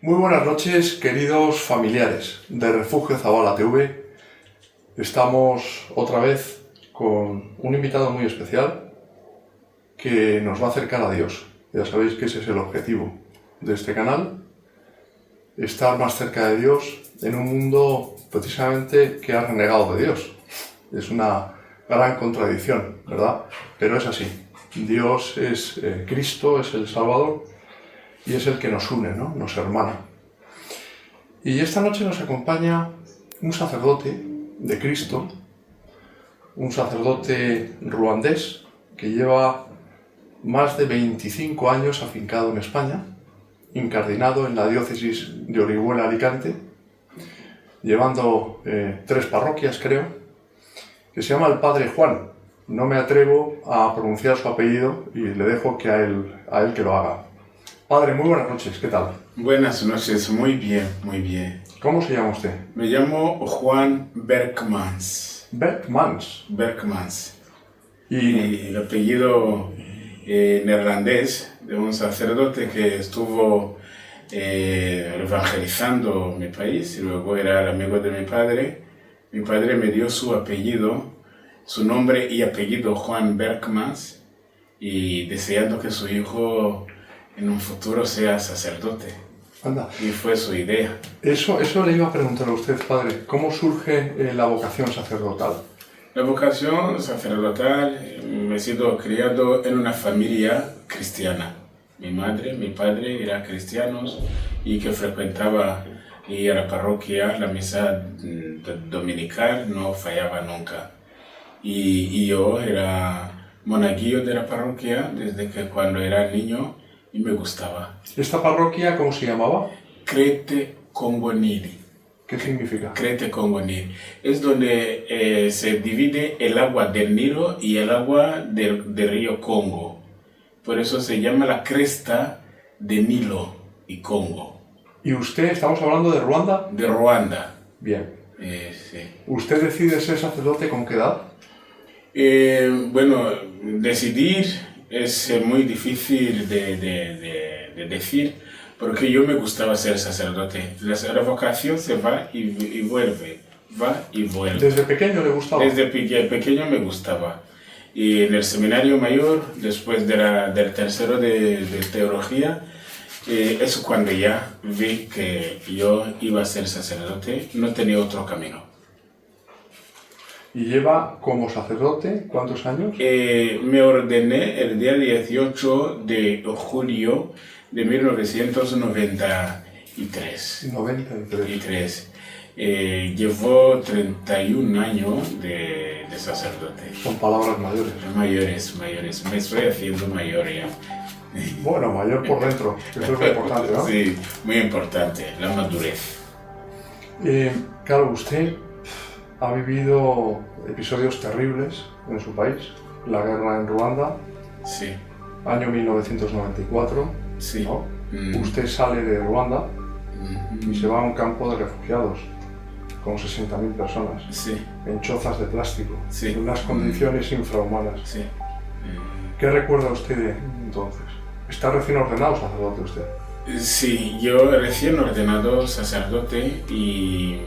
Muy buenas noches, queridos familiares de Refugio Zabala TV. Estamos otra vez con un invitado muy especial que nos va a acercar a Dios. Ya sabéis que ese es el objetivo de este canal, estar más cerca de Dios en un mundo precisamente que ha renegado de Dios. Es una gran contradicción, ¿verdad? Pero es así. Dios es Cristo, es el Salvador y es el que nos une, ¿no? Nos hermana. Y esta noche nos acompaña un sacerdote de Cristo, un sacerdote ruandés que lleva más de 25 años afincado en España, incardinado en la diócesis de Orihuela, Alicante, llevando 3 parroquias, creo, que se llama el Padre Juan. No me atrevo a pronunciar su apellido y le dejo que a él que lo haga. Padre, muy buenas noches, ¿qué tal? Buenas noches, muy bien, muy bien. ¿Cómo se llama usted? Me llamo Juan Berkmans. Berkmans. Y el apellido neerlandés de un sacerdote que estuvo evangelizando mi país y luego era el amigo de mi padre. Mi padre me dio su apellido, su nombre y apellido Juan Berkmans, y deseando que su hijo en un futuro sea sacerdote. Anda. Y fue su idea. Eso le iba a preguntar a usted, padre. ¿Cómo surge la vocación sacerdotal? La vocación sacerdotal, me he sido criado en una familia cristiana. Mi madre, mi padre eran cristianos y que frecuentaba y a la parroquia, la misa dominical no fallaba nunca. Y yo era monaguillo de la parroquia desde que cuando era niño y me gustaba. ¿Esta parroquia cómo se llamaba? Crete Congonili. ¿Qué significa? Crete Congonili. Es donde se divide el agua del Nilo y el agua del río Congo. Por eso se llama la cresta de Nilo y Congo. ¿Y usted, estamos hablando de Ruanda? De Ruanda. Bien. Sí. ¿Usted decide ser sacerdote con qué edad? Bueno, decidir es muy difícil de decir, porque yo me gustaba ser sacerdote. La vocación se va y vuelve, va y vuelve. ¿Desde pequeño le gustaba? Desde pequeño me gustaba. Y en el seminario mayor, después del tercero de teología, es cuando ya vi que yo iba a ser sacerdote, no tenía otro camino. ¿Y lleva como sacerdote cuántos años? Me ordené el día 18 de julio de 1993. 93. Llevo 31 años de sacerdote. Son palabras mayores. Mayores. Me estoy haciendo mayor ya. Bueno, mayor por dentro, que eso es lo importante, ¿no? Sí, muy importante, la madurez. Claro, usted ha vivido episodios terribles en su país. La guerra en Ruanda, Sí. año 1994, Sí. ¿no? Usted sale de Ruanda y se va a un campo de refugiados con 60.000 personas, Sí. en chozas de plástico, Sí. en unas condiciones infrahumanas. Sí. ¿Qué recuerda usted de entonces? ¿Está recién ordenado sacerdote usted? Sí, yo recién ordenado sacerdote y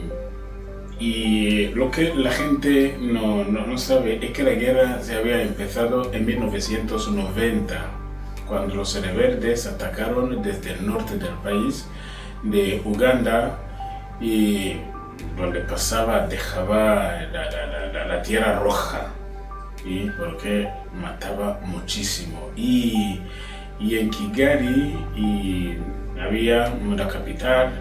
lo que la gente no sabe es que la guerra se había empezado en 1990, cuando los rebeldes atacaron desde el norte del país, de Uganda, y donde dejaba la tierra roja, y porque mataba muchísimo. Y en Kigali, había la capital,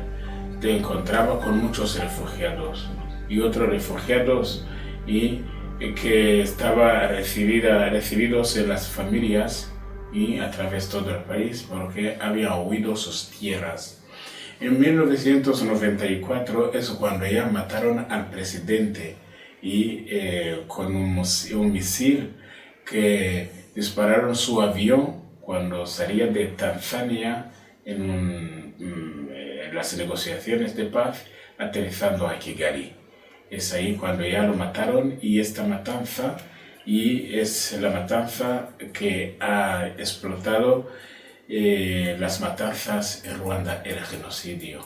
te encontraba con muchos refugiados y otros refugiados que estaban recibidos en las familias y a través de todo el país porque habían huido sus tierras. En 1994 es cuando ya mataron al presidente y con un misil que dispararon su avión cuando salía de Tanzania en las negociaciones de paz, aterrizando a Kigali. Es ahí cuando ya lo mataron, y esta matanza, y es la matanza que ha explotado las matanzas en Ruanda era genocidio.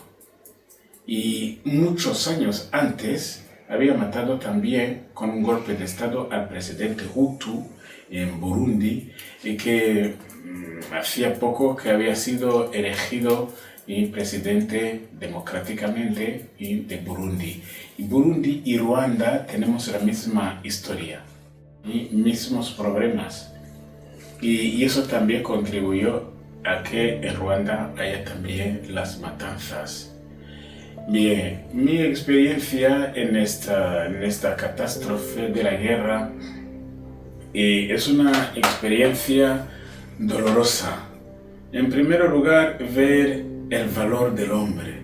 Y muchos años antes había matado también con un golpe de Estado al presidente Hutu en Burundi, y que hacía poco que había sido elegido presidente democráticamente de Burundi. Y Burundi y Ruanda tenemos la misma historia y mismos problemas. Y eso también contribuyó a que en Ruanda haya también las matanzas. Bien, mi experiencia en esta catástrofe de la guerra es una experiencia dolorosa. En primer lugar, ver el valor del hombre.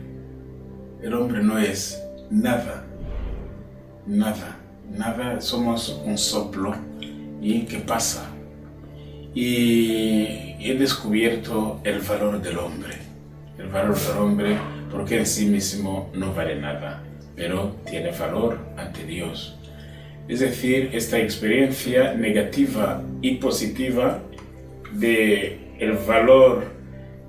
El hombre no es nada, somos un soplo y que pasa. Y he descubierto el valor del hombre. El valor del hombre porque en sí mismo no vale nada, pero tiene valor ante Dios. Es decir, esta experiencia negativa y positiva de el valor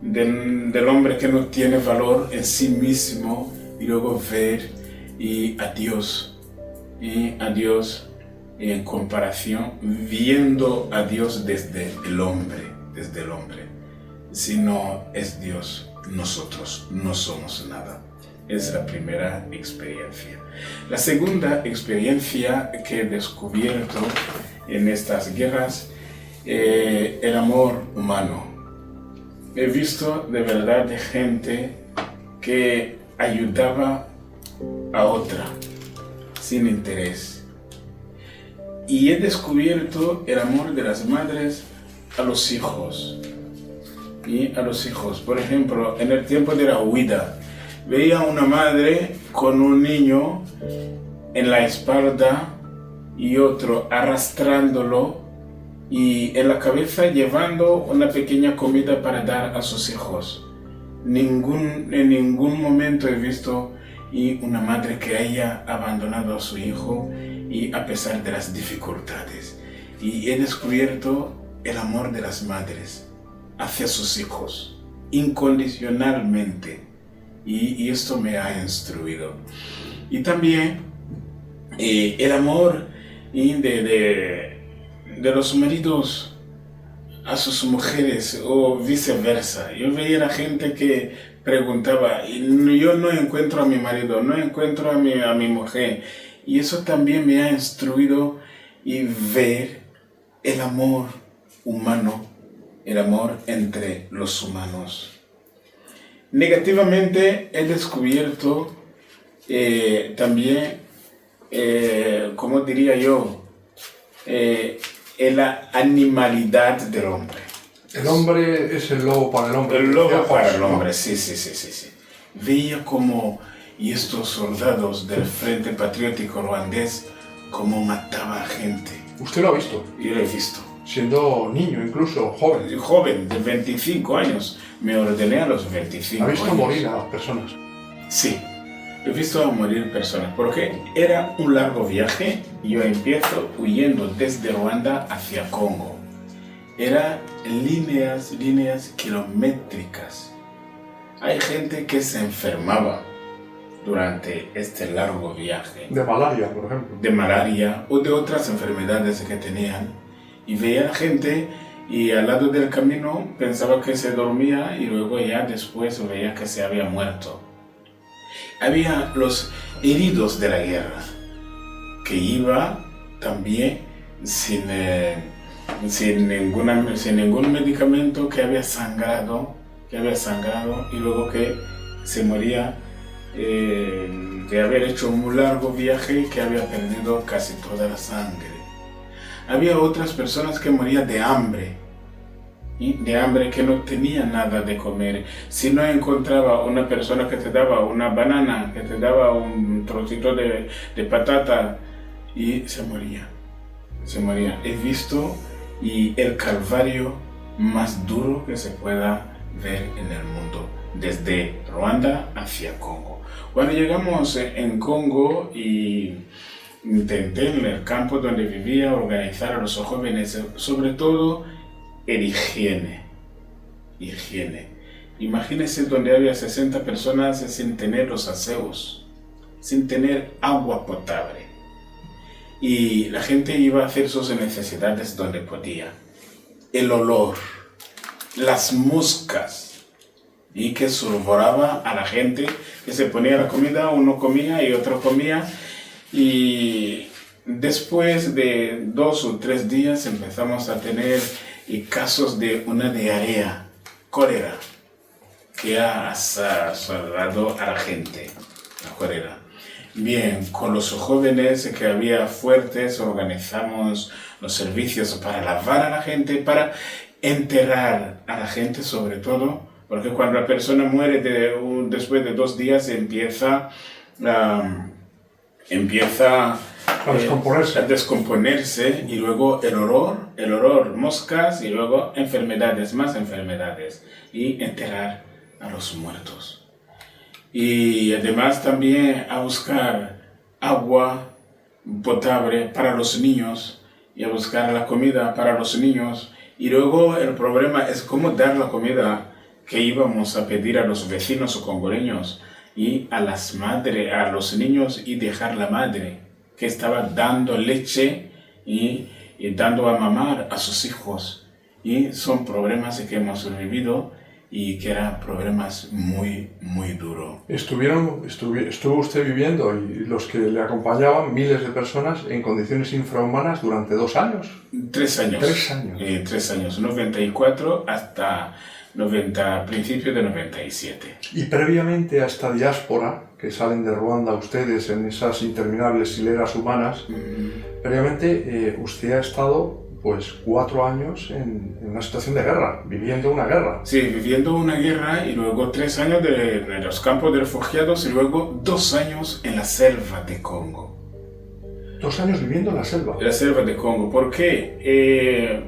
del hombre que no tiene valor en sí mismo, y luego ver a Dios en comparación, viendo a Dios desde el hombre. Si no es Dios, nosotros no somos nada. Es la primera experiencia. La segunda experiencia que he descubierto en estas guerras, el amor humano. He visto de verdad de gente que ayudaba a otra sin interés. Y he descubierto el amor de las madres a los hijos. Por ejemplo, en el tiempo de la huida, veía una madre con un niño en la espalda y otro arrastrándolo, y en la cabeza llevando una pequeña comida para dar a sus hijos. En ningún momento he visto una madre que haya abandonado a su hijo, y a pesar de las dificultades. Y he descubierto el amor de las madres hacia sus hijos, incondicionalmente. Y esto me ha instruido. Y también el amor de los maridos a sus mujeres o viceversa. Yo veía a la gente que preguntaba, yo no encuentro a mi marido, no encuentro a mi mujer. Y eso también me ha instruido y ver el amor humano, el amor entre los humanos. Negativamente he descubierto también, ¿cómo diría yo? La animalidad del hombre. El hombre es el lobo para el hombre. El lobo para el hombre, sí. Veía como estos soldados del Frente Patriótico Ruandés, cómo mataba a gente. ¿Usted lo ha visto? Yo lo he visto. Siendo niño, incluso joven. Joven, de 25 años. Me ordené a los 25 años. ¿Ha visto morir a las personas? Sí, he visto a morir personas, porque era un largo viaje. Yo empiezo huyendo desde Ruanda hacia Congo. Eran líneas kilométricas. Hay gente que se enfermaba durante este largo viaje. De malaria, por ejemplo. De malaria o de otras enfermedades que tenían. Y veía a la gente y al lado del camino pensaba que se dormía, y luego ya después veía que se había muerto. Había los heridos de la guerra, que iba también sin ningún medicamento, que había sangrado y luego que se moría de haber hecho un largo viaje, que había perdido casi toda la sangre. Había otras personas que morían de hambre, que no tenía nada de comer. Si no encontraba una persona que te daba una banana, que te daba un trocito de patata, y se moría. He visto el calvario más duro que se pueda ver en el mundo, desde Ruanda hacia Congo. Cuando llegamos en Congo, y intenté en el campo donde vivía organizar a los jóvenes, sobre todo el higiene. higiene. Imagínense donde había 60 personas sin tener los aseos, sin tener agua potable. Y la gente iba a hacer sus necesidades donde podía. El olor, las moscas, y que surboraba a la gente, que se ponía la comida, uno comía y otro comía. Y después de 2 o 3 días empezamos a tener casos de una diarrea, cólera, que ha asolado a la gente, la cólera. Bien, con los jóvenes que había fuertes organizamos los servicios para lavar a la gente, para enterrar a la gente sobre todo, porque cuando la persona muere después de 2 días empieza a descomponerse, y luego el olor, moscas, y luego más enfermedades, y enterrar a los muertos. Y además también a buscar agua potable para los niños y a buscar la comida para los niños. Y luego el problema es cómo dar la comida que íbamos a pedir a los vecinos congoleños y a las madres, a los niños, y dejar la madre que estaba dando leche y dando a mamar a sus hijos. Y son problemas que hemos vivido y que eran problemas muy, muy duros. Estuvo usted viviendo, y los que le acompañaban, miles de personas, en condiciones infrahumanas durante 2 años. 3 años. 3 años. 3 años, 94 hasta principios de 97. Y previamente a esta diáspora, que salen de Ruanda ustedes en esas interminables hileras humanas, previamente usted ha estado pues 4 años en una situación de guerra, viviendo una guerra. Sí, viviendo una guerra, y luego 3 años de los campos de refugiados, y luego 2 años en la selva de Congo. 2 años viviendo en la selva. La selva de Congo, porque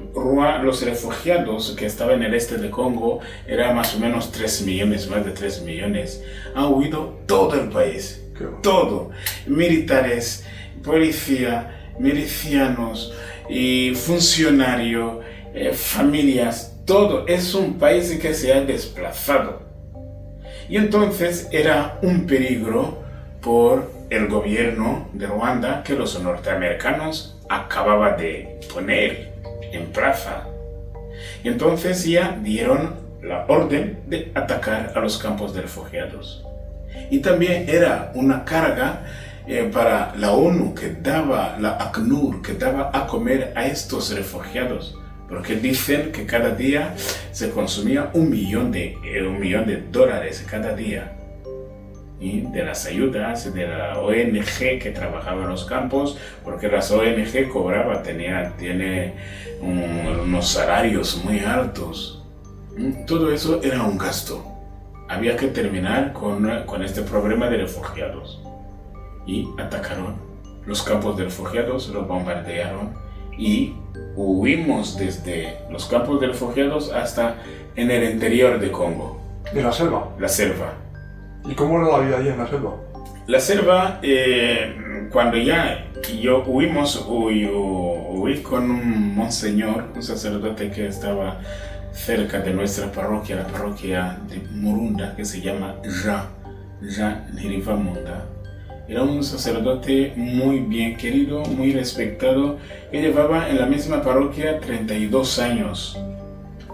los refugiados que estaban en el este de Congo eran más o menos 3 millones, más de 3 millones. Han huido todo el país, todo. Militares, policía, milicianos, y funcionarios, familias, todo. Es un país que se ha desplazado. Y entonces era un peligro por el gobierno de Ruanda, que los norteamericanos acababan de poner en plaza. Y entonces ya dieron la orden de atacar a los campos de refugiados. Y también era una carga para la ONU, que daba, la ACNUR, que daba a comer a estos refugiados, porque dicen que cada día se consumía $1 millón cada día. Y de las ayudas de la ONG que trabajaba en los campos, porque las ONG cobraban, tiene unos salarios muy altos. Todo eso era un gasto. Había que terminar con este problema de refugiados. Y atacaron los campos de refugiados, los bombardearon, y huimos desde los campos de refugiados hasta en el interior de Congo. ¿En la selva? La selva. ¿Y cómo era la vida allí en la selva? La selva, cuando ya huí con un monseñor, un sacerdote que estaba cerca de nuestra parroquia, la parroquia de Murunda, que se llama Jean Nirivamunda. Era un sacerdote muy bien querido, muy respetado, que llevaba en la misma parroquia 32 años.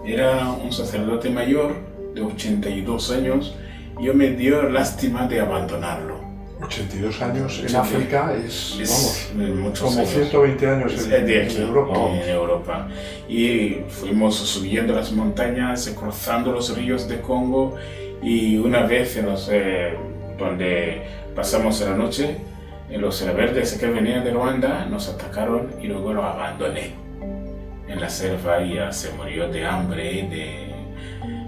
Era un sacerdote mayor de 82 años. Yo me dio lástima de abandonarlo. 82 años en África es como años. 120 años en Europa. En Europa. Y fuimos subiendo las montañas, cruzando los ríos de Congo, y una vez donde pasamos la noche, los rebeldes que venían de Ruanda nos atacaron, y luego lo abandoné en la selva, y ya se murió de hambre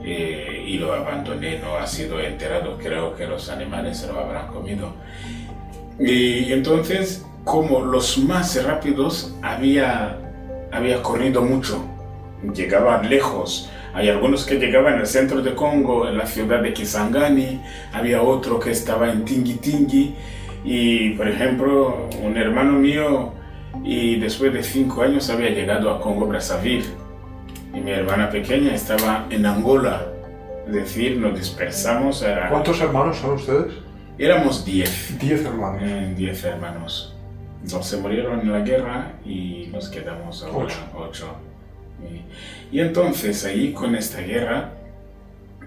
y lo abandoné. No ha sido enterrado, creo que los animales se lo habrán comido. Y entonces, como los más rápidos había corrido mucho, llegaban lejos. Hay algunos que llegaban al centro de Congo, en la ciudad de Kisangani, había otro que estaba en Tingi-Tingi, y por ejemplo, un hermano mío, y después de 5 años había llegado a Congo-Brazzaville. Y mi hermana pequeña estaba en Angola. Es decir, nos dispersamos. ¿Cuántos hermanos son ustedes? Éramos 10. 10 hermanos. 10 hermanos. 12 murieron en la guerra y nos quedamos ahora 8. Y entonces ahí con esta guerra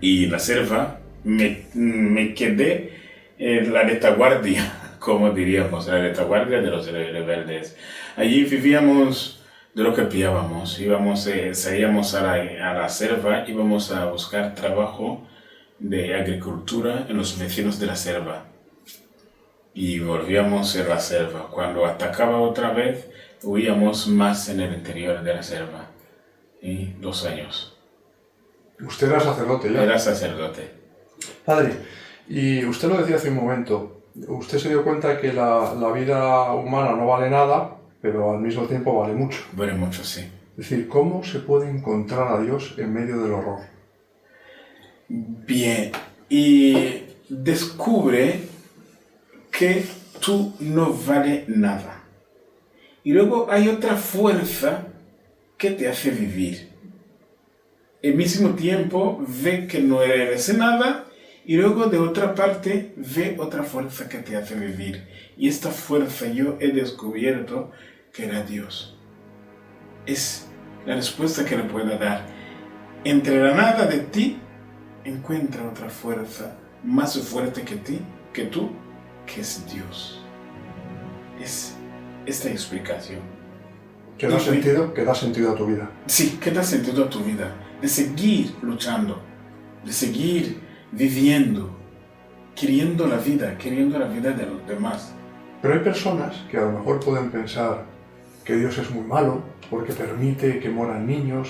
y la selva me quedé en la retaguardia, como diríamos, la retaguardia de los rebeldes. Allí vivíamos de lo que pillábamos, salíamos a la selva, íbamos a buscar trabajo de agricultura en los vecinos de la selva. Y volvíamos a la selva. Cuando atacaba otra vez, huíamos más en el interior de la selva. Y 2 años. ¿Usted era sacerdote ya? Era sacerdote. Padre, y usted lo decía hace un momento, usted se dio cuenta que la vida humana no vale nada, pero al mismo tiempo vale mucho. Vale mucho, sí. Es decir, ¿cómo se puede encontrar a Dios en medio del horror? Bien, y descubre que tú no vales nada. Y luego hay otra fuerza que te hace vivir. Al mismo tiempo ve que no eres nada y luego de otra parte ve otra fuerza que te hace vivir. Y esta fuerza yo he descubierto que era Dios. Es la respuesta que le puedo dar. Entre la nada de ti encuentra otra fuerza más fuerte que tú, que es Dios. Es esta explicación. ¿Que da sentido a tu vida? Sí, que da sentido a tu vida. De seguir luchando, de seguir viviendo, queriendo la vida de los demás. Pero hay personas que a lo mejor pueden pensar que Dios es muy malo porque permite que mueran niños,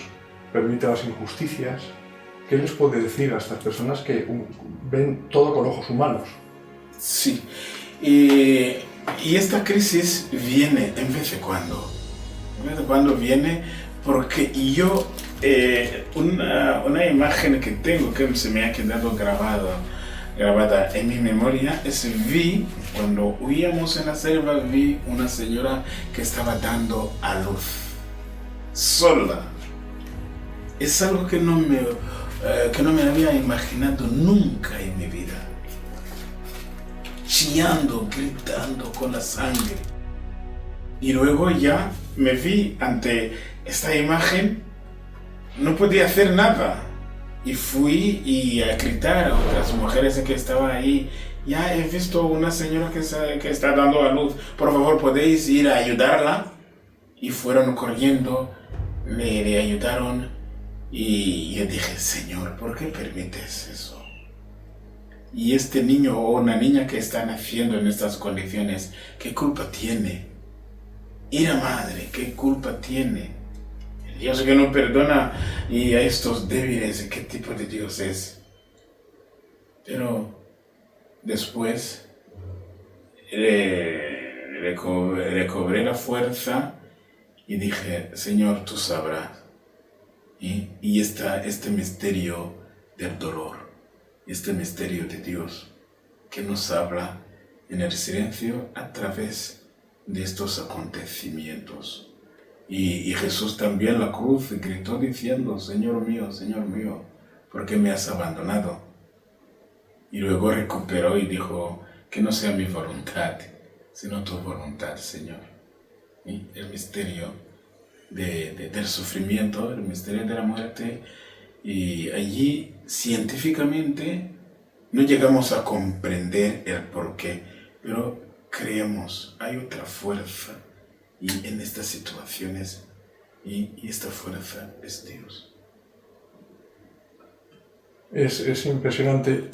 permite las injusticias. ¿Qué les puede decir a estas personas que ven todo con ojos humanos? Sí, y esta crisis viene en vez de cuando. En vez de cuando viene porque yo, una imagen que tengo que se me ha quedado grabada en mi memoria es cuando huíamos en la selva, vi una señora que estaba dando a luz, sola. Es algo que no me había imaginado nunca en mi vida. Chillando, gritando con la sangre. Y luego ya me vi ante esta imagen, no podía hacer nada. Y fui a gritar a otras mujeres que estaban ahí. Ya he visto una señora que está dando a luz. Por favor, ¿podéis ir a ayudarla? Y fueron corriendo, le ayudaron. Y yo dije, Señor, ¿por qué permites eso? Y este niño o una niña que está naciendo en estas condiciones, ¿qué culpa tiene? Y la madre, ¿qué culpa tiene? El Dios que no perdona y a estos débiles, ¿qué tipo de Dios es? Pero después recobré la fuerza y dije, Señor, tú sabrás. Y este misterio del dolor, este misterio de Dios que nos habla en el silencio a través de estos acontecimientos. Y Jesús también en la cruz gritó diciendo, Señor mío, ¿por qué me has abandonado? Y luego recuperó y dijo, que no sea mi voluntad, sino tu voluntad, Señor. Y el misterio del sufrimiento, el misterio de la muerte, y allí científicamente no llegamos a comprender el porqué, pero creemos, hay otra fuerza y en estas situaciones, y esta fuerza es Dios. Es impresionante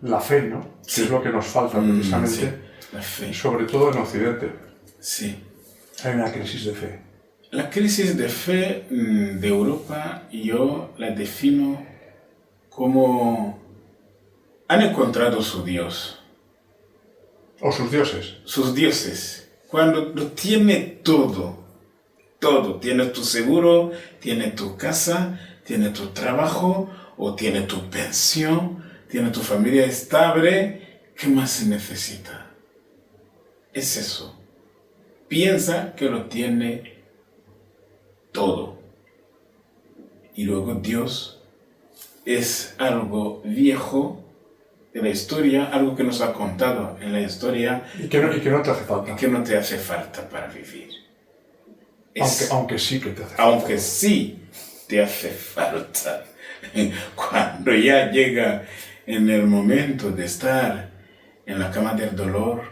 la fe, ¿no? Sí. Es lo que nos falta precisamente, sí, la fe. Sobre todo en Occidente. Sí. Hay una crisis de fe. La crisis de fe de Europa yo la defino como han encontrado su Dios. O sus dioses. Sus dioses. Cuando lo tiene todo. Tiene tu seguro, tiene tu casa, tiene tu trabajo, o tiene tu pensión, tiene tu familia estable. ¿Qué más se necesita? Es eso. Piensa que lo tiene todo. Y luego Dios es algo viejo de la historia, algo que nos ha contado en la historia. Y que no te hace falta. Y que no te hace falta para vivir. Aunque sí que te hace falta. Aunque sí te hace falta. Cuando ya llega en el momento de estar en la cama del dolor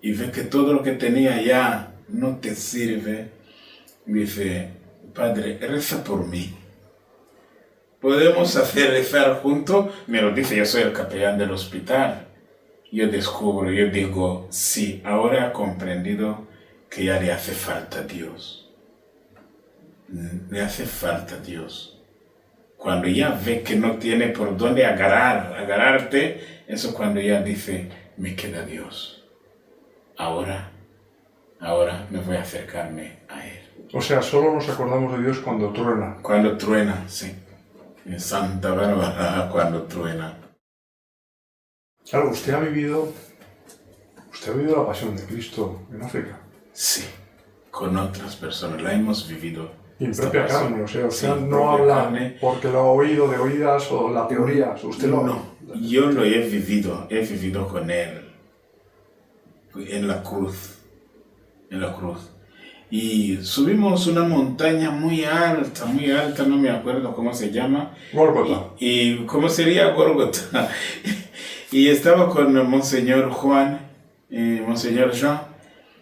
y ve que todo lo que tenía ya no te sirve, dice, Padre, reza por mí. ¿Podemos hacer rezar juntos? Me lo dice, yo soy el capellán del hospital. Yo digo, sí, ahora he comprendido que ya le hace falta a Dios. Le hace falta a Dios. Cuando ya ve que no tiene por dónde agarrarte, eso es cuando ya dice, me queda Dios. Ahora me voy a acercarme a Él. O sea, solo nos acordamos de Dios cuando truena. Cuando truena, sí. En Santa Bárbara, cuando truena. Claro, usted ha vivido la pasión de Cristo en África. Sí, con otras personas, la hemos vivido. Y en propia carne, o sea, sí, no habla porque lo ha oído de oídas o la teoría, usted lo... No, yo lo he vivido con Él, en la cruz. Y subimos una montaña muy alta, no me acuerdo cómo se llama. Gólgota. ¿Y cómo sería Gólgota? Y estaba con Monseñor Monseñor Jean,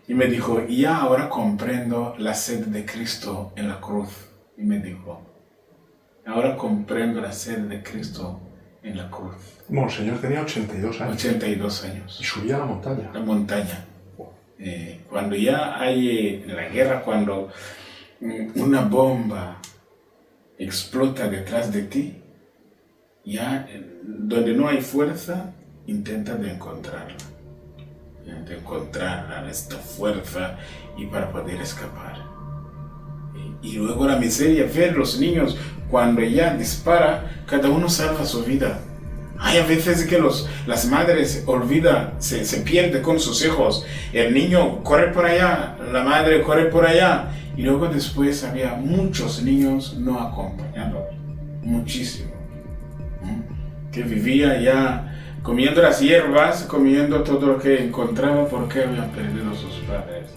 y me dijo, ya ahora comprendo la sed de Cristo en la cruz. Y me dijo, ahora comprendo la sed de Cristo en la cruz. Monseñor tenía 82 años. 82 años. Y subía a la montaña. La montaña. Cuando ya hay la guerra, cuando una bomba explota detrás de ti, ya donde no hay fuerza, intenta de encontrarla, esta fuerza y para poder escapar. Y luego la miseria, ver los niños cuando ya dispara, cada uno salva su vida. Hay a veces que las madres olvidan, se pierde con sus hijos. El niño corre por allá, la madre corre por allá. Y luego después había muchos niños no acompañados, muchísimo. Que vivía ya comiendo las hierbas, comiendo todo lo que encontraba porque habían perdido sus padres.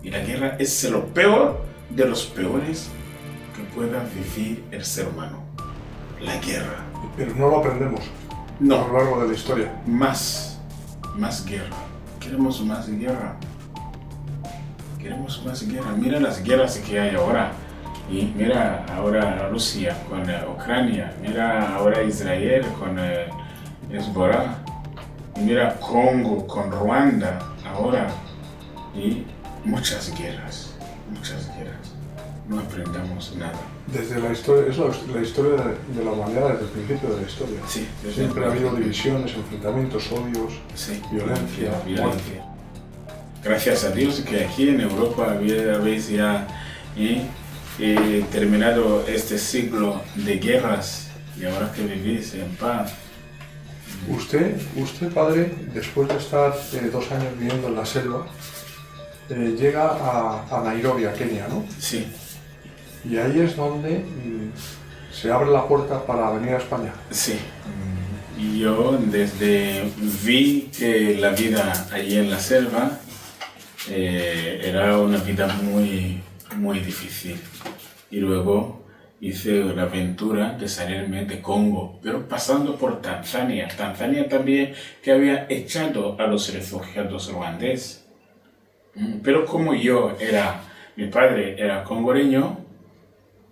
Y la guerra es lo peor de los peores que pueda vivir el ser humano. La guerra. Pero no lo aprendemos. No. A lo largo de la historia. Más guerra. Queremos más guerra. Queremos más guerra. Mira las guerras que hay ahora. Y mira ahora Rusia con Ucrania. Mira ahora Israel con Hezbollah. Y mira Congo con Ruanda ahora. Y muchas guerras. No aprendamos nada. Desde la historia, es la historia de la humanidad desde el principio de la historia. Sí, siempre ha habido divisiones, enfrentamientos, odios, sí, violencia. Gracias a Dios que aquí en Europa habéis ya terminado este siglo de guerras y ahora que vivís en paz. Usted, padre, después de estar 2 años viviendo en la selva, llega a Nairobi, a Kenia, ¿no? Sí. Y ahí es donde se abre la puerta para venir a España. Sí. Y yo vi que la vida allí en la selva era una vida muy difícil. Y luego hice la aventura de salirme de Congo, pero pasando por Tanzania. Tanzania también que había echado a los refugiados ruandeses. Pero como mi padre era congoreño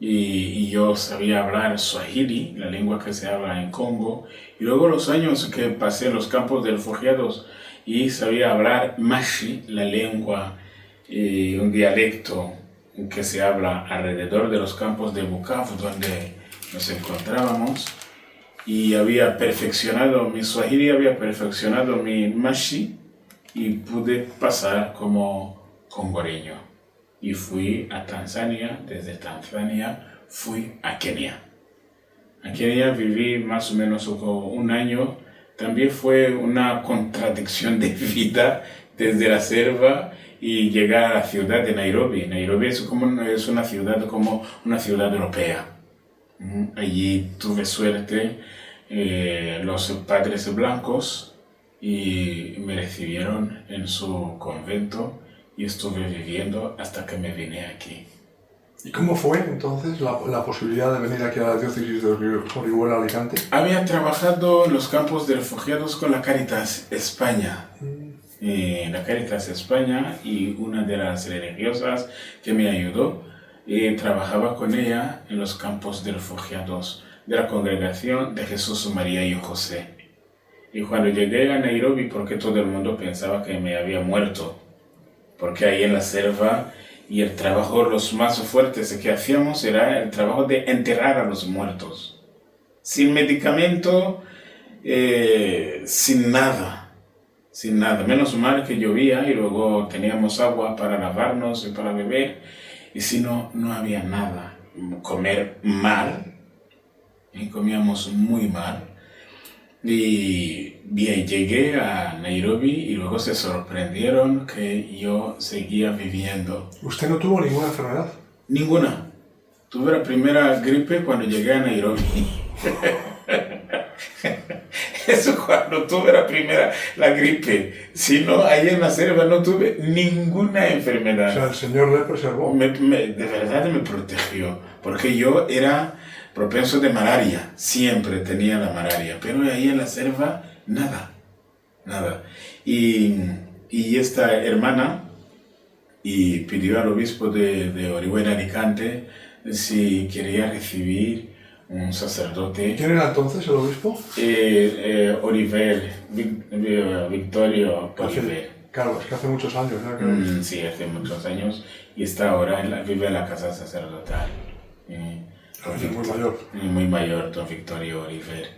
y yo sabía hablar Swahili, la lengua que se habla en Congo, y luego los años que pasé en los campos de refugiados y sabía hablar Mashi, la lengua, un dialecto que se habla alrededor de los campos de Bukavu donde nos encontrábamos, y había perfeccionado mi Swahili, había perfeccionado mi Mashi, y pude pasar como congoreño. Y fui a Tanzania, desde Tanzania fui a Kenia. A Kenia viví más o menos 1 año. También fue una contradicción de vida desde la selva y llegar a la ciudad de Nairobi. Nairobi es una ciudad como una ciudad europea. Allí tuve suerte, los padres blancos y me recibieron en su convento y estuve viviendo hasta que me vine aquí. ¿Y cómo fue entonces la posibilidad de venir aquí a la diócesis de Orihuela, Alicante? Había trabajado en los campos de refugiados con la Cáritas España. La Cáritas España, y una de las religiosas que me ayudó, trabajaba con ella en los campos de refugiados de la Congregación de Jesús, María y José. Y cuando llegué a Nairobi, porque todo el mundo pensaba que me había muerto, porque ahí en la selva, y el trabajo, los más fuertes que hacíamos era el trabajo de enterrar a los muertos, sin medicamento, sin nada. Menos mal que llovía y luego teníamos agua para lavarnos y para beber, y si no, no había nada. Comer mal, y comíamos muy mal. Y bien, llegué a Nairobi y luego se sorprendieron que yo seguía viviendo. ¿Usted no tuvo ninguna enfermedad? Ninguna. Tuve la primera gripe cuando llegué a Nairobi. Eso cuando tuve la gripe. Si no, ahí en la selva no tuve ninguna enfermedad. O sea, el Señor le preservó. De verdad me protegió, porque yo era propenso de malaria, siempre tenía la malaria, pero ahí en la selva nada. Y esta hermana pidió al obispo de Orihuela, Alicante, si quería recibir un sacerdote. ¿Quién era entonces el obispo? Victorio Oliver. Claro, es que hace muchos años, ¿no? Sí, hace muchos años, y está ahora, vive en la casa sacerdotal. Muy mayor. Muy mayor, don Victorio Oliver.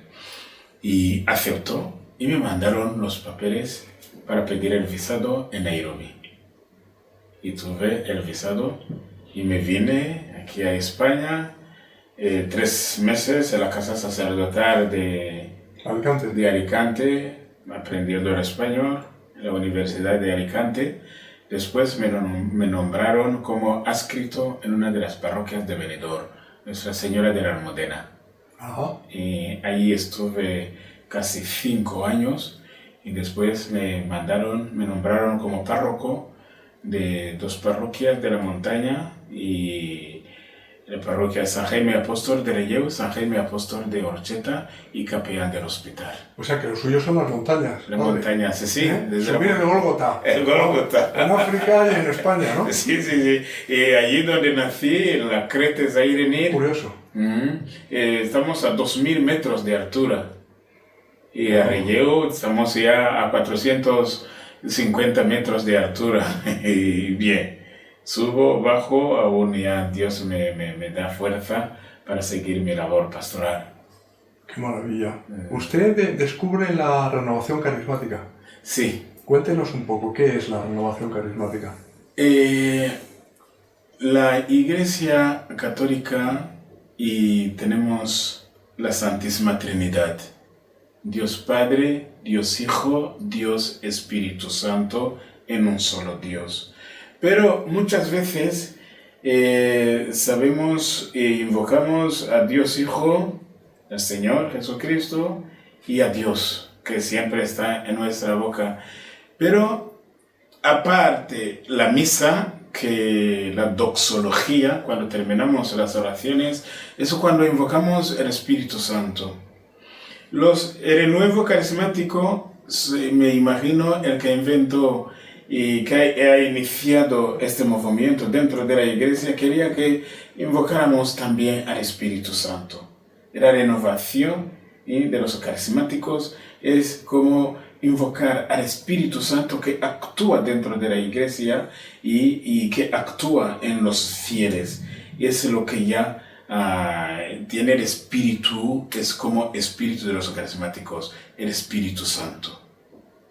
Y aceptó, y me mandaron los papeles para pedir el visado en Nairobi. Y tuve el visado, y me vine aquí a España, 3 meses en la casa sacerdotal de Alicante, aprendiendo el español, en la Universidad de Alicante. Después me nombraron como adscrito en una de las parroquias de Benidorm, Nuestra Señora de la Almudena. Y ahí estuve casi 5 años, y después me nombraron como párroco de 2 parroquias de la montaña, y la parroquia San Jaime Apóstol de Relleu, San Jaime Apóstol de Orcheta y capellán del hospital. O sea que los suyos son las montañas. Las montañas, sí. Subir el Gólgota. El Gólgota. En África y en España, ¿no? Sí. Y allí donde nací, en la Crete Zaire. Curioso. Estamos a 2000 metros de altura. Y a Relleu estamos ya a 450 metros de altura. Y bien. Subo, bajo, aún ya Dios me da fuerza para seguir mi labor pastoral. ¡Qué maravilla! ¿Usted descubre la renovación carismática? Sí. Cuéntenos un poco, ¿qué es la renovación carismática? La Iglesia Católica, y tenemos la Santísima Trinidad. Dios Padre, Dios Hijo, Dios Espíritu Santo, en un solo Dios. Pero muchas veces sabemos e invocamos a Dios Hijo, al Señor Jesucristo, y a Dios, que siempre está en nuestra boca. Pero aparte la misa, que la doxología, cuando terminamos las oraciones, eso cuando invocamos el Espíritu Santo. El nuevo carismático, me imagino, el que inventó y que ha iniciado este movimiento dentro de la Iglesia, quería que invocáramos también al Espíritu Santo. La renovación de los carismáticos es como invocar al Espíritu Santo que actúa dentro de la Iglesia y que actúa en los fieles. Y es lo que ya tiene el Espíritu, es como Espíritu de los carismáticos, el Espíritu Santo.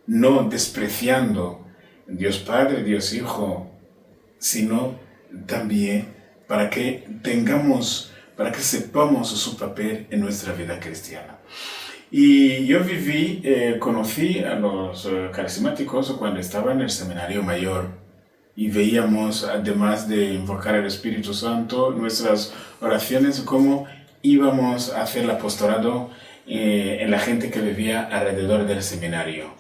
No despreciando Dios Padre, Dios Hijo, sino también para que sepamos su papel en nuestra vida cristiana. Y yo conocí a los carismáticos cuando estaba en el seminario mayor, y veíamos, además de invocar al Espíritu Santo, nuestras oraciones como íbamos a hacer el apostolado en la gente que vivía alrededor del seminario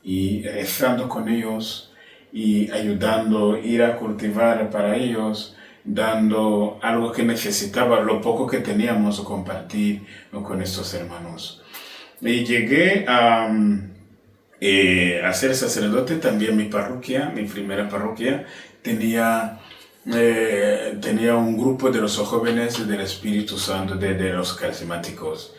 y rezando con ellos y ayudando, ir a cultivar para ellos, dando algo que necesitaba, lo poco que teníamos, compartir con estos hermanos. Y llegué a ser sacerdote también. Mi parroquia, mi primera parroquia, tenía un grupo de los jóvenes del Espíritu Santo, de los carismáticos,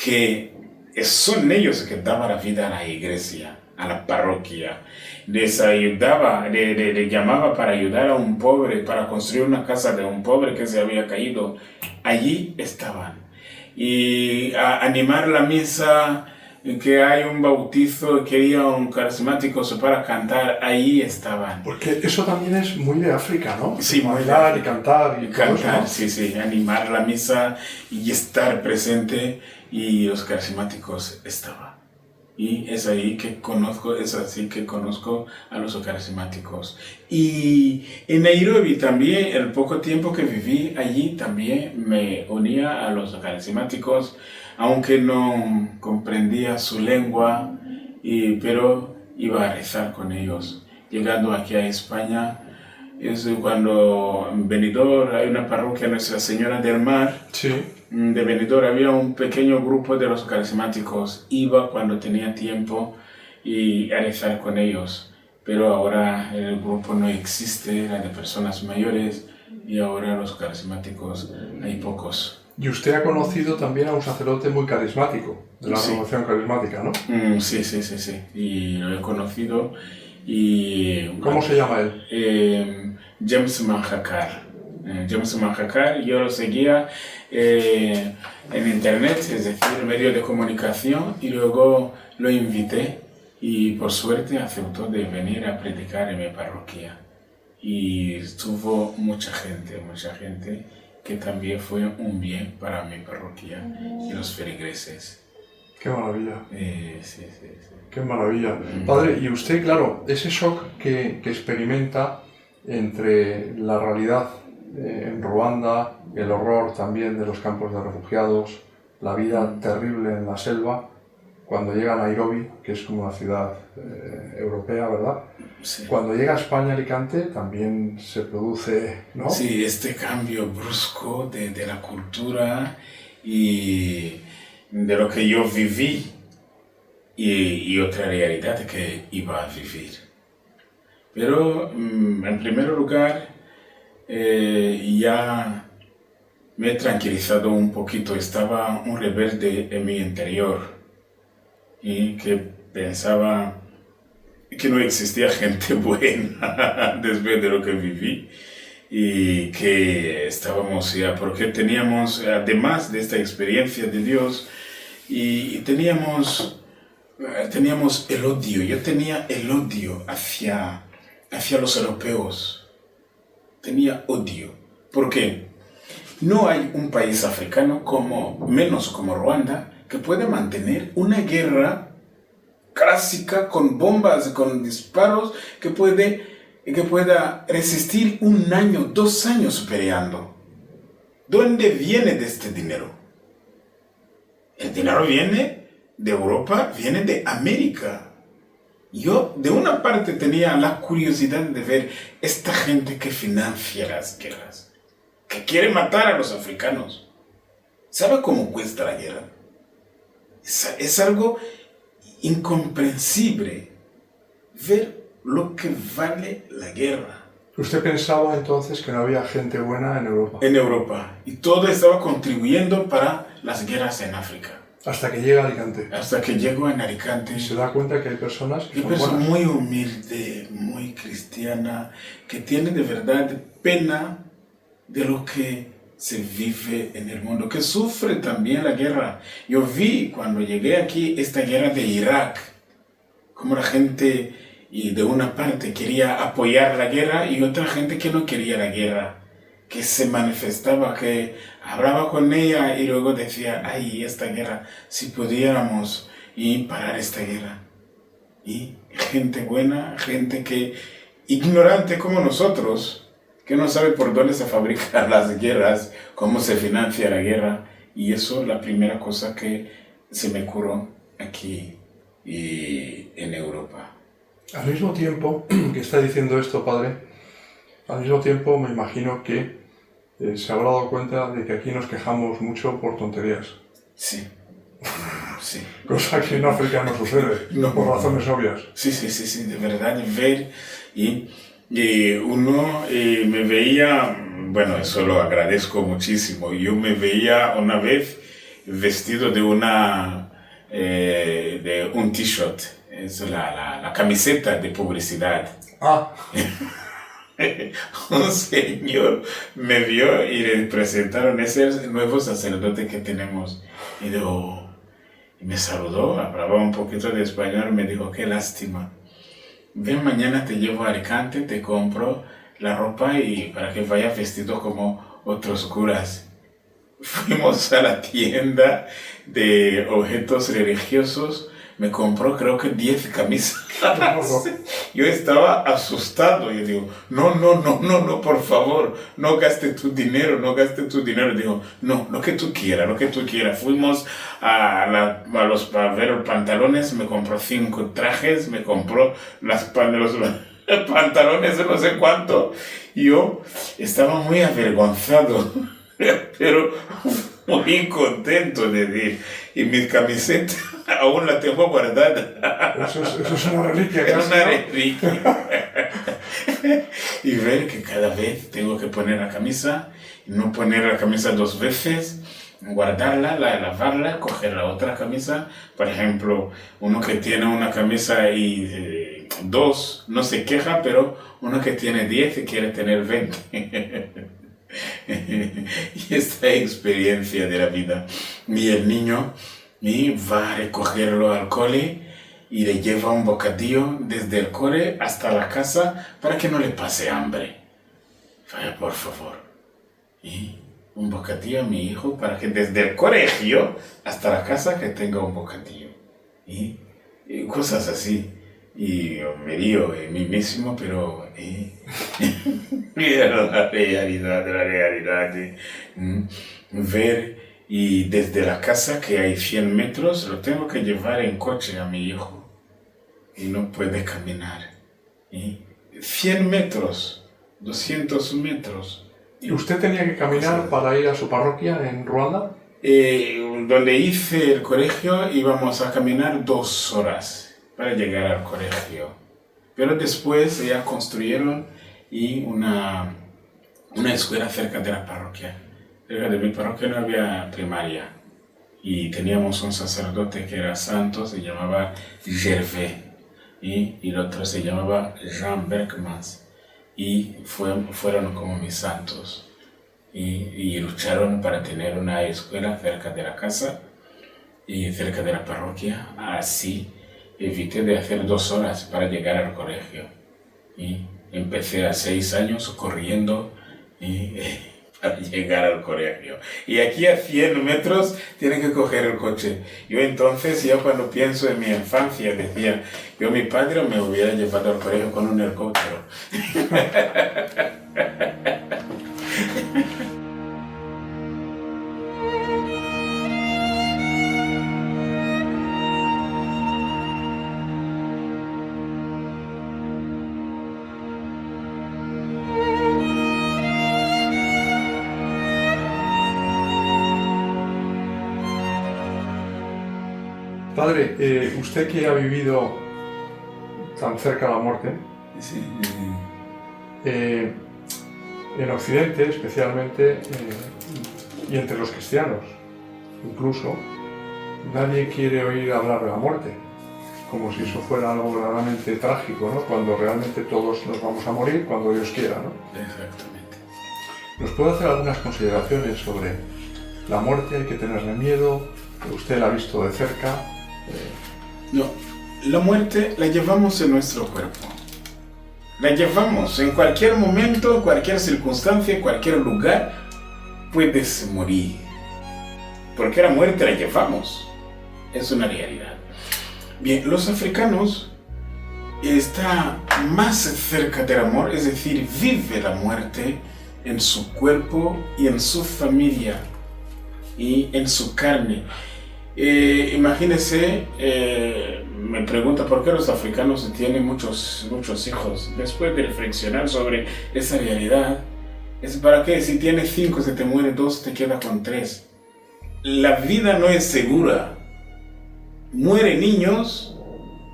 que son ellos que daban la vida a la iglesia, a la parroquia. Les ayudaba, le llamaba para ayudar a un pobre, para construir una casa de un pobre que se había caído. Allí estaban. Y a animar la misa, que hay un bautizo, quería un carismático para cantar, ahí estaban. Porque eso también es muy de África, ¿no? Sí, bailar y cantar. Y cantar, eso, ¿no? sí, animar la misa y estar presente, y los carismáticos estaban. Y es así que conozco a los carismáticos. Y en Nairobi también, el poco tiempo que viví allí, también me unía a los carismáticos, aunque no comprendía su lengua, pero iba a rezar con ellos. Llegando aquí a España, es cuando en Benidorm hay una parroquia, Nuestra Señora del Mar. Sí. De Benidorm había un pequeño grupo de los carismáticos. Iba cuando tenía tiempo y a rezar con ellos. Pero ahora el grupo no existe, era de personas mayores, y ahora los carismáticos hay pocos. Y usted ha conocido también a un sacerdote muy carismático, de la renovación carismática, ¿no? Sí. Y lo he conocido. Y ¿cómo se llama él? James Manjakar. James Manjakar, yo lo seguía en internet, es decir, medio de comunicación, y luego lo invité y por suerte aceptó de venir a predicar en mi parroquia. Y estuvo mucha gente que también fue un bien para mi parroquia y los feligreses. ¡Qué maravilla! Sí. ¡Qué maravilla! Padre, y usted, claro, ese shock que experimenta entre la realidad en Ruanda, el horror también de los campos de refugiados, la vida terrible en la selva, cuando llega a Nairobi, que es como una ciudad europea, ¿verdad? Sí. Cuando llega a España, Alicante, también se produce, ¿no? Sí, este cambio brusco de la cultura y de lo que yo viví y otra realidad que iba a vivir. Pero en primer lugar, ya me he tranquilizado un poquito. Estaba un rebelde en mi interior y que pensaba que no existía gente buena después de lo que viví, y que estábamos ya, porque teníamos, además de esta experiencia de Dios, y teníamos el odio. Yo tenía el odio hacia los europeos. Tenía odio. ¿Por qué? No hay un país africano, menos como Ruanda, que pueda mantener una guerra clásica con bombas, con disparos, que pueda resistir 1 año, 2 años peleando. ¿Dónde viene de este dinero? El dinero viene de Europa, viene de América. Yo, de una parte, tenía la curiosidad de ver esta gente que financia las guerras, que quiere matar a los africanos. ¿Sabe cómo cuesta la guerra? Es algo incomprensible ver lo que vale la guerra. ¿Usted pensaba entonces que no había gente buena en Europa? En Europa. Y todo estaba contribuyendo para las guerras en África. Hasta que llega a Alicante. Hasta que llego en Alicante. Y se da cuenta que hay personas que son buenas. Muy humilde, muy cristiana, que tiene de verdad pena de lo que se vive en el mundo, que sufre también la guerra. Yo vi cuando llegué aquí esta guerra de Irak, como la gente y de una parte quería apoyar la guerra y otra gente que no quería la guerra, que se manifestaba, que hablaba con ella y luego decía, ay, esta guerra, si pudiéramos parar esta guerra. Y gente buena, gente que ignorante como nosotros, que no sabe por dónde se fabrican las guerras, cómo se financia la guerra, Y eso es la primera cosa que se me curó aquí en Europa. Al mismo tiempo que está diciendo esto, padre, al mismo tiempo me imagino que se habrá dado cuenta de que aquí nos quejamos mucho por tonterías. Sí. Sí. Cosa que en África no sucede, No. por razones obvias. Sí, de verdad, ver y uno me veía, bueno, eso lo agradezco muchísimo, yo me veía una vez vestido de un t-shirt, es la camiseta de publicidad. Ah, Un señor me vio y le presentaron ese nuevo sacerdote que tenemos y me saludó, hablaba un poquito de español, me dijo, qué lástima. Ven, mañana te llevo a Alicante, te compro la ropa y para que vayas vestido como otros curas. Fuimos a la tienda de objetos religiosos, me compró creo que 10 camisas. Yo estaba asustado, yo digo, no, por favor, no gaste tu dinero. Digo, no, lo que tú quieras. Fuimos a ver los pantalones, me compró 5 trajes, me compró los pantalones de no sé cuánto. Yo estaba muy avergonzado, pero muy contento de decir, y mis camisetas aún la tengo guardada. Eso es una reliquia. Es una reliquia. Y ver que cada vez tengo que poner la camisa, y no poner la camisa 2 veces, guardarla, lavarla, coger la otra camisa. Por ejemplo, uno que tiene una camisa y 2 no se queja, pero uno que tiene 10 y quiere tener 20. Y esta experiencia de la vida. Y el niño va a recogerlo al cole y le lleva un bocadillo desde el cole hasta la casa para que no le pase hambre. Vaya, por favor. Y un bocadillo a mi hijo para que desde el colegio hasta la casa que tenga un bocadillo. Y cosas así. Y me río de mí mismo, pero la realidad. Ver, y desde la casa que hay 100 metros, lo tengo que llevar en coche a mi hijo. Y no puede caminar. 100 metros, 200 metros. ¿Y usted tenía que caminar para ir a su parroquia en Ruanda? Donde hice el colegio íbamos a caminar 2 horas para llegar al colegio. Pero después ya construyeron una escuela cerca de la parroquia. Cerca de mi parroquia no había primaria. Y teníamos un sacerdote que era santo, se llamaba Gervais. Y el otro se llamaba Jean Berkmans. Y fueron como mis santos. Y lucharon para tener una escuela cerca de la casa y cerca de la parroquia. Así evité de hacer 2 horas para llegar al colegio. Y empecé a 6 años corriendo para llegar al colegio. Y aquí a 100 metros tienen que coger el coche. Yo entonces, ya cuando pienso en mi infancia, decía, yo mi padre me hubiera llevado al colegio con un helicóptero. Padre, usted que ha vivido tan cerca de la muerte, Sí. En Occidente especialmente, y entre los cristianos incluso, nadie quiere oír hablar de la muerte, como si eso fuera algo verdaderamente trágico, ¿no? Cuando realmente todos nos vamos a morir cuando Dios quiera, ¿no? Exactamente. ¿Nos puede hacer algunas consideraciones sobre la muerte? ¿Hay que tenerle miedo? ¿Usted la ha visto de cerca? No, la muerte la llevamos en nuestro cuerpo. La llevamos en cualquier momento, en cualquier circunstancia, en cualquier lugar. Puedes morir. Porque la muerte la llevamos. Es una realidad. Bien, los africanos están más cerca del amor, es decir, vive la muerte en su cuerpo y en su familia. y en su carne. Imagínense, me pregunta por qué los africanos tienen muchos hijos. Después de reflexionar sobre esa realidad, es para que si tienes 5, se te muere 2, te quedas con 3. La vida no es segura. Mueren niños,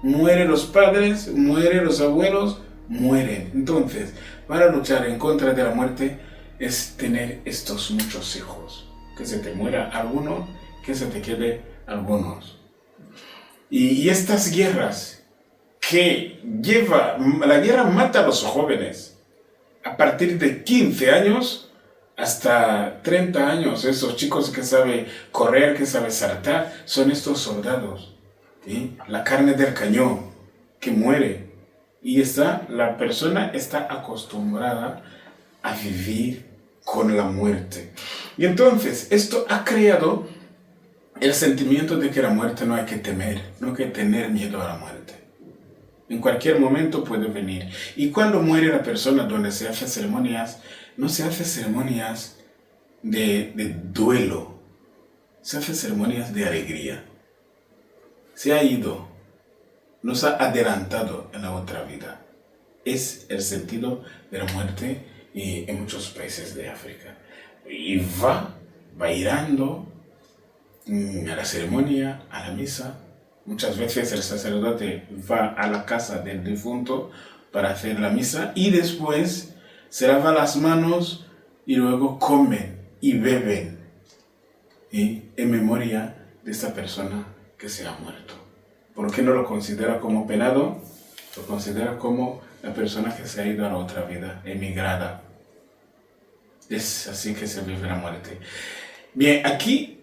mueren los padres, mueren los abuelos, mueren. Entonces, para luchar en contra de la muerte es tener estos muchos hijos. Que se te muera alguno, que se te quede algunos. Y estas guerras que la guerra mata a los jóvenes. A partir de 15 años hasta 30 años, esos chicos que saben correr, que saben saltar, son estos soldados. ¿Sí? La carne del cañón que muere. Y la persona está acostumbrada a vivir con la muerte. Y entonces esto ha creado el sentimiento de que la muerte no hay que temer, no hay que tener miedo a la muerte. En cualquier momento puede venir. Y cuando muere la persona donde se hacen ceremonias, no se hacen ceremonias de duelo, se hacen ceremonias de alegría. Se ha ido, nos ha adelantado en la otra vida. Es el sentido de la muerte en muchos países de África. Y va irando a la ceremonia, a la misa. Muchas veces el sacerdote va a la casa del difunto para hacer la misa y después se lava las manos y luego comen y beben en memoria de esta persona que se ha muerto. ¿Por qué no lo considera como penado? Lo considera como la persona que se ha ido a la otra vida, emigrada. Es así que se vive la muerte. Bien, aquí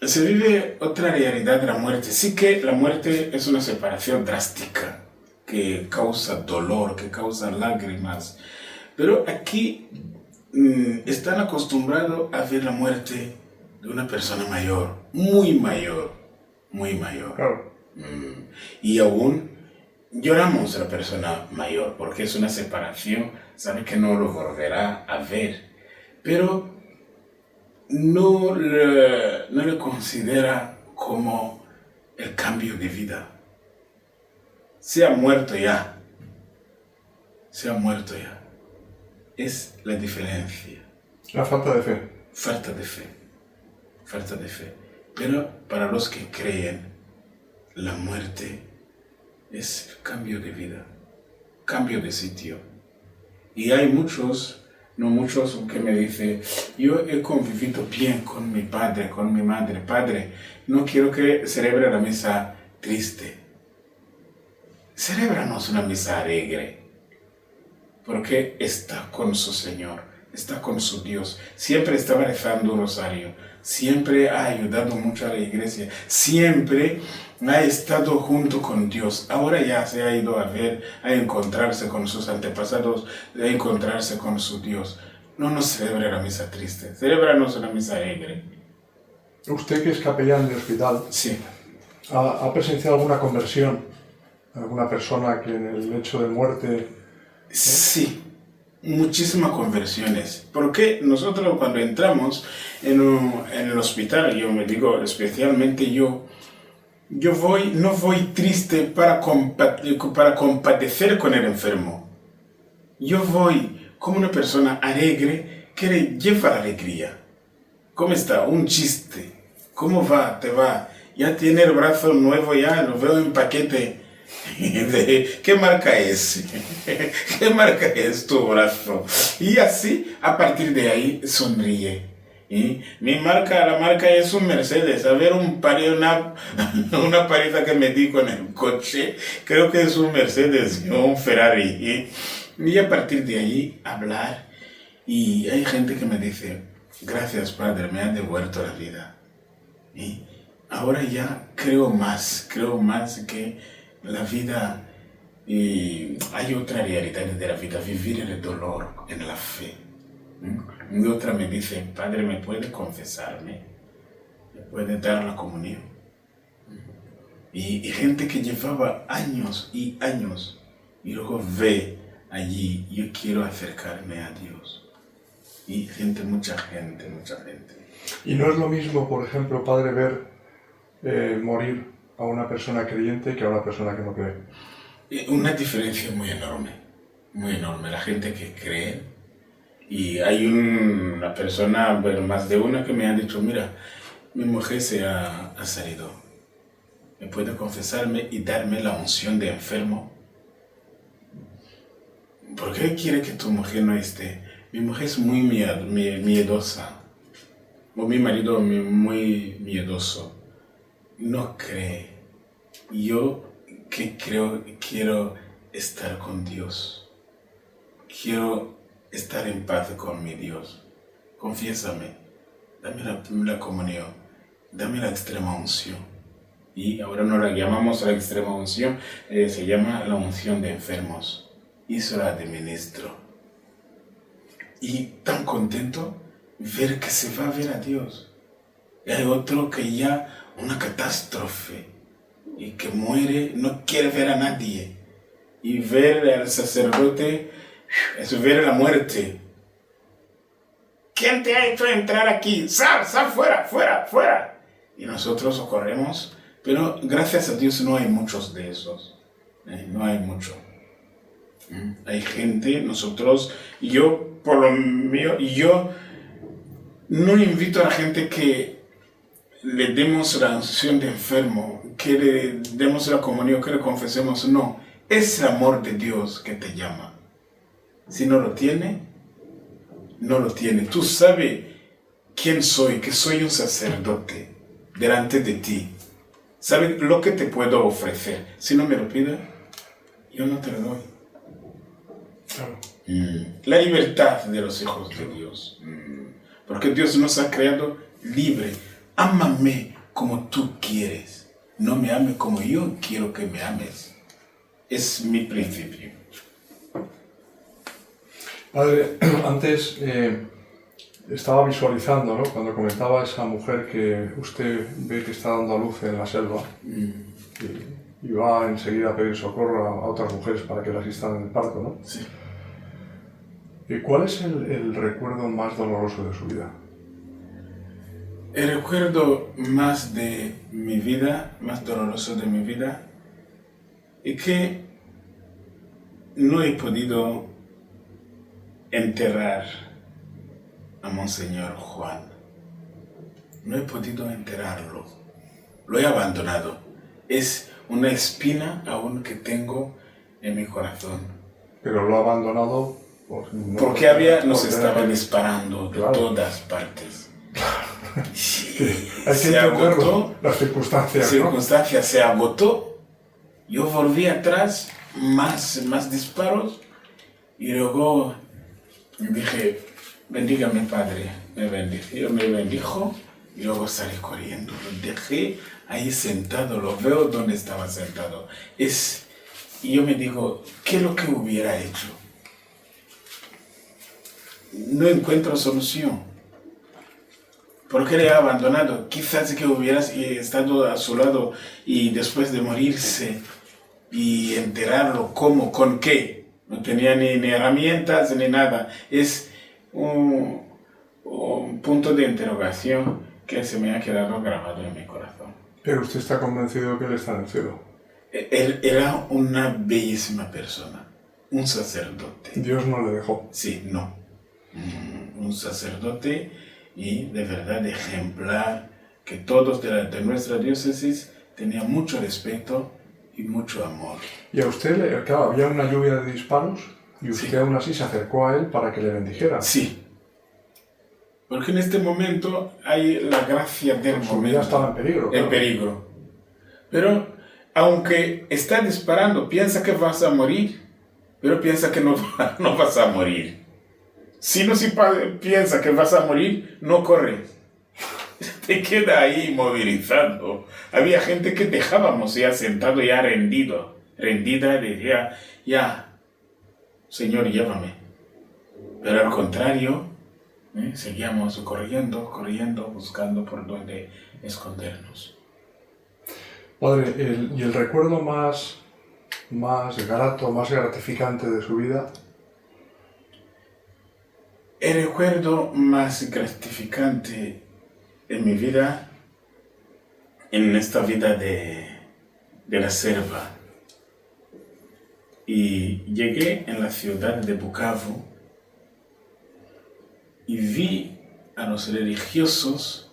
se vive otra realidad de la muerte. Sí que la muerte es una separación drástica que causa dolor, que causa lágrimas. Pero aquí están acostumbrados a ver la muerte de una persona mayor, muy mayor, muy mayor. Claro. Y aún lloramos a la persona mayor porque es una separación, sabe que no lo volverá a ver. Pero no le considera como el cambio de vida. Se ha muerto ya. Se ha muerto ya. Es la diferencia. La falta de fe. Falta de fe. Falta de fe. Pero para los que creen, la muerte es el cambio de vida. Cambio de sitio. Y hay muchos que me dicen, yo he convivido bien con mi padre, con mi madre. Padre, no quiero que celebre la misa triste. Celébranos una misa alegre. Porque está con su Señor, está con su Dios. Siempre estaba rezando un rosario. Siempre ha ayudado mucho a la iglesia. Siempre ha estado junto con Dios. Ahora ya se ha ido a encontrarse con sus antepasados, a encontrarse con su Dios. No nos celebre la misa triste, celébranos una misa alegre. Usted, que es capellán de hospital, sí, ¿ha presenciado alguna conversión? ¿Alguna persona que en el lecho de muerte? Sí, muchísimas conversiones. Porque nosotros cuando entramos en el hospital, yo me digo, especialmente yo no voy triste para compadecer con el enfermo. Yo voy como una persona alegre que le lleva la alegría. ¿Cómo está? Un chiste. ¿Cómo va? ¿Te va? Ya tiene el brazo nuevo, ya lo veo en paquete. ¿Qué marca es? ¿Qué marca es tu brazo? Y así, a partir de ahí, sonríe. La marca es un Mercedes. A ver, una pareja que me di con el coche, creo que es un Mercedes o un Ferrari. Y a partir de ahí, hablar. Y hay gente que me dice, gracias, Padre, me has devuelto la vida. Y ahora ya creo más que la vida, hay otra realidad de la vida, vivir en el dolor, en la fe. Y otra me dice, Padre, ¿me puede confesarme? ¿Me puede dar la comunión? Y gente que llevaba años y años, y luego ve allí, yo quiero acercarme a Dios. Y gente, mucha gente. Y no es lo mismo, por ejemplo, padre, ver morir a una persona creyente que a una persona que no cree. Una diferencia muy enorme. La gente que cree. Y hay una persona, bueno, más de una, que me ha dicho, mira, mi mujer se ha salido. ¿Me puede confesarme y darme la unción de enfermo? ¿Por qué quiere que tu mujer no esté? Mi mujer es muy miedosa. O mi marido muy miedoso. No cree. Yo que creo, quiero estar con Dios. Quiero estar en paz con mi Dios. Confiésame. Dame la comunión. Dame la extrema unción. Y ahora no la llamamos la extrema unción, se llama la unción de enfermos. Y se la administro. Y tan contento ver que se va a ver a Dios. Y hay otro que ya una catástrofe y que muere, no quiere ver a nadie. Y ver al sacerdote es ver la muerte. ¿Quién te ha hecho entrar aquí? ¡Sal, fuera! Y nosotros corremos, pero gracias a Dios no hay muchos de esos. No hay mucho. Hay gente, nosotros, yo por lo mío, yo no invito a la gente que le demos la unción de enfermo, que le demos la comunión, que le confesemos. No, es el amor de Dios que te llama. Si no lo tiene, no lo tiene. Tú sabes quién soy, que soy un sacerdote delante de ti. Sabes lo que te puedo ofrecer. Si no me lo pides, yo no te lo doy. Claro. La libertad de los hijos de Dios. Porque Dios nos ha creado libre. Ámame como tú quieres. No me ames como yo quiero que me ames. Es mi principio. Padre, antes estaba visualizando, ¿no? Cuando comentaba a esa mujer que usted ve que está dando a luz en la selva y va enseguida a pedir socorro a otras mujeres para que la asistan en el parto, ¿no? Sí. ¿Cuál es el recuerdo más doloroso de su vida? El recuerdo más de mi vida, más doloroso de mi vida, es que no he podido enterrar a Monseñor Juan. No he podido enterrarlo. Lo he abandonado. Es una espina aún que tengo en mi corazón. Pero lo ha abandonado porque nos estaban disparando de todas partes. Hay que agotó, las circunstancias. Se agotó. Yo volví atrás, más disparos, y luego dije, bendígame, Padre. Me bendijo y luego salí corriendo. Lo dejé ahí sentado, lo veo donde estaba sentado. Y yo me digo, ¿qué es lo que hubiera hecho? No encuentro solución. ¿Por qué le ha abandonado? Quizás que hubieras estado a su lado y después de morirse y enterrarlo, ¿cómo? ¿Con qué? No tenía ni herramientas ni nada. Es un punto de interrogación que se me ha quedado grabado en mi corazón. Pero usted está convencido de que él está en el cielo. Él era una bellísima persona, un sacerdote. Dios no le dejó. Sí, no. Un sacerdote y de verdad ejemplar, que todos de nuestra diócesis tenían mucho respeto y mucho amor. Y a usted, claro, había una lluvia de disparos y usted aún así se acercó a él para que le bendijera. Sí. Porque en este momento hay la gracia del momento. Su vida estaba en peligro. En peligro. Pero aunque está disparando, piensa que vas a morir, pero piensa que no vas a morir. Si piensa que vas a morir, no corres. Te queda ahí movilizado. Había gente que dejábamos ya sentado, ya rendida, decía, ya, Señor, llévame. Pero al contrario, seguíamos corriendo, buscando por dónde escondernos. Padre, ¿y el recuerdo más grato, más gratificante de su vida? El recuerdo más gratificante en mi vida, en esta vida de la selva. Y llegué en la ciudad de Bukavu y vi a los religiosos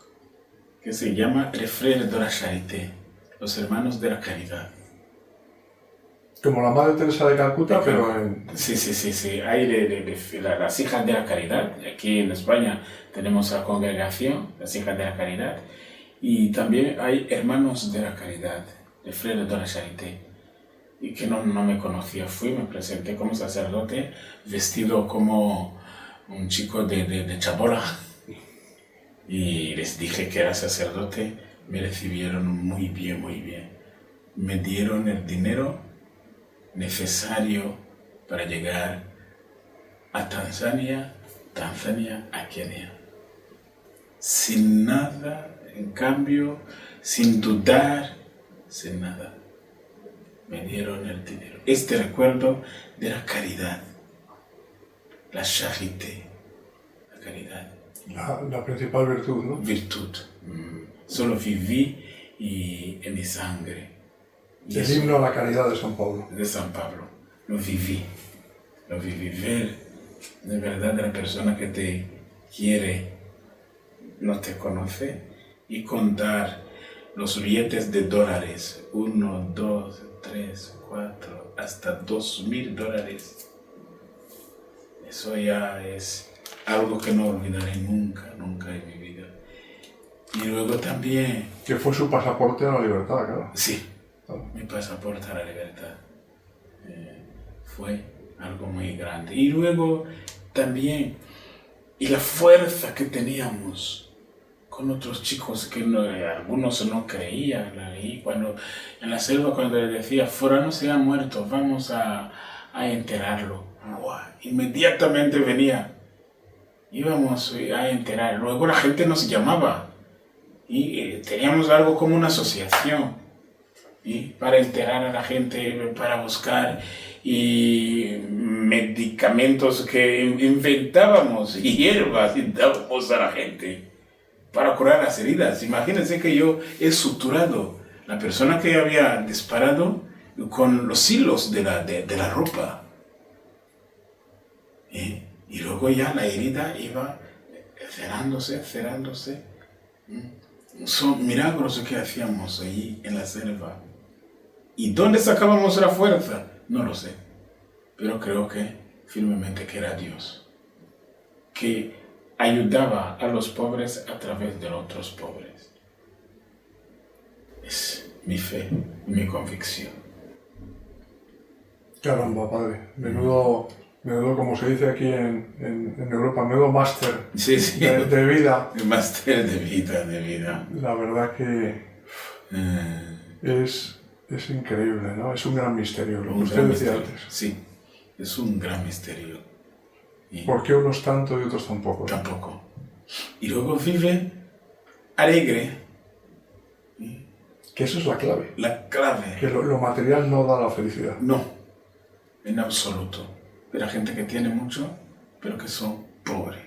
que se llama les Frères de la Charité, los hermanos de la caridad. Como la Madre Teresa de Calcuta, pero en... Sí. Hay las hijas de la caridad. Aquí en España tenemos la congregación, las hijas de la caridad. Y también hay hermanos de la caridad, les Frères de la Charité. Y que no me conocía. Me presenté como sacerdote, vestido como un chico de chabola. Y les dije que era sacerdote. Me recibieron muy bien. Me dieron el dinero necesario para llegar a Tanzania a Kenia. Sin nada, en cambio, sin dudar, sin nada. Me dieron el dinero. Este recuerdo de la caridad, la charité, la caridad. La principal virtud, ¿no? Virtud. Solo viví y en mi sangre. Y el himno a la caridad de San Pablo. De San Pablo. Lo viví. Ver de verdad la persona que te quiere, no te conoce, y contar los billetes de dólares. 1, 2, 3, 4, hasta $2,000. Eso ya es algo que no olvidaré nunca en mi vida. Y luego también... Que fue su pasaporte a la libertad, claro. Sí. Mi pasaporte a la libertad fue algo muy grande. Y luego también, y la fuerza que teníamos con otros chicos que algunos no creían. Y cuando en la selva, cuando le decía, fulano se ha muerto, vamos a enterrarlo. Inmediatamente íbamos a enterrar. Luego la gente nos llamaba y teníamos algo como una asociación. Y para enterar a la gente, para buscar y medicamentos que inventábamos y hierbas y dábamos a la gente para curar las heridas. Imagínense que yo he suturado la persona que había disparado con los hilos de la ropa. Y luego ya la herida iba cerrándose. Son milagros que hacíamos allí en la selva. ¿Y dónde sacábamos la fuerza? No lo sé, pero creo que firmemente que era Dios, que ayudaba a los pobres a través de otros pobres. Es mi fe, mi convicción. Caramba, padre, menudo, como se dice aquí en Europa, menudo máster de vida. El máster de vida. La verdad que es increíble, ¿no? Es un gran misterio, lo que usted decía antes. Sí, es un gran misterio. ¿Por qué unos tanto y otros tampoco? Tampoco. Y luego vive alegre. Que eso es la clave. La clave. Que lo material no da la felicidad. No, en absoluto. La gente que tiene mucho, pero que son pobres.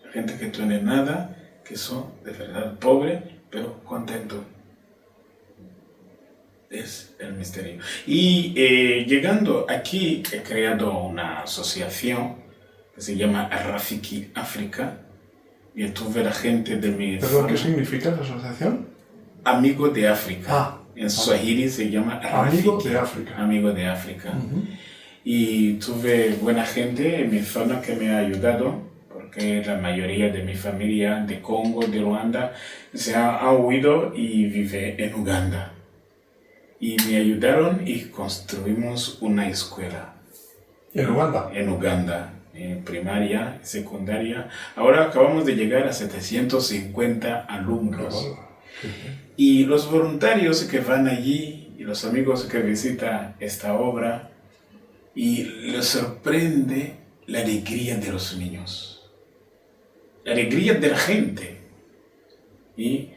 La gente que tiene nada, que son de verdad pobres, pero contentos. Es el misterio. Y llegando aquí, he creado una asociación que se llama Rafiki África. Y tuve la gente de mi ¿Perdón, zona. ¿Qué significa esa asociación? Amigo de África. En Swahili se llama Rafiki. Amigo de África. Amigo de África. Y tuve buena gente en mi zona que me ha ayudado, porque la mayoría de mi familia de Congo, de Ruanda, se ha huido y vive en Uganda. Y me ayudaron y construimos una escuela. ¿En Uganda? En Uganda, en primaria, secundaria. Ahora acabamos de llegar a 750 alumnos. Y los voluntarios que van allí y los amigos que visitan esta obra, y les sorprende la alegría de los niños, la alegría de la gente, y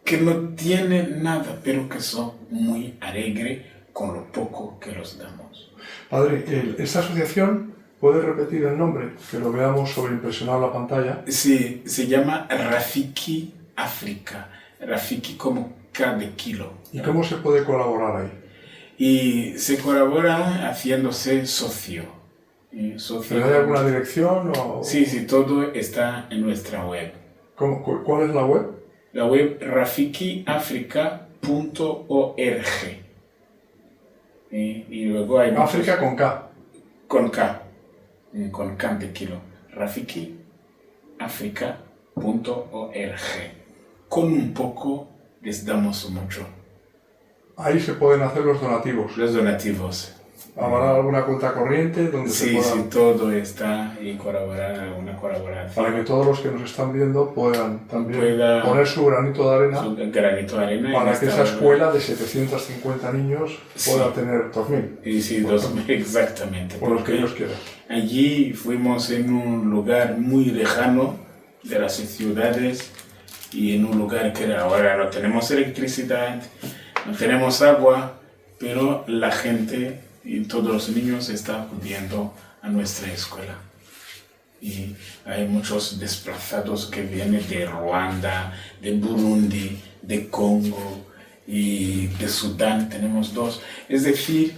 que no tienen nada, pero que son muy alegres con lo poco que los damos. Padre, esta asociación ¿Puedes repetir el nombre? Que lo veamos sobreimpresionado en la pantalla. Sí, se llama Rafiki África. Rafiki como K de kilo. ¿Y cómo se puede colaborar ahí? Y se colabora haciéndose socio. ¿Pero hay alguna dirección? O... Sí, todo está en nuestra web. ¿Cuál es la web? La web rafikiafrica.org. Y luego hay... África con K. Con K. Con K de kilo. rafikiafrica.org. Con un poco les damos mucho. Ahí se pueden hacer los donativos. Los donativos. ¿Habrá alguna cuenta corriente donde se pueda...? Sí, todo está y colaborar, una colaboración. Para que todos los que nos están viendo puedan también poner su granito de arena. Para que esa escuela de 750 niños pueda tener 2.000. Y sí, 2.000, exactamente. Por los que ellos quieran. Allí fuimos en un lugar muy lejano de las ciudades y en un lugar que ahora no tenemos electricidad, no tenemos agua, pero la gente y todos los niños están acudiendo a nuestra escuela. Y hay muchos desplazados que vienen de Ruanda, de Burundi, de Congo y de Sudán. Tenemos 2. Es decir,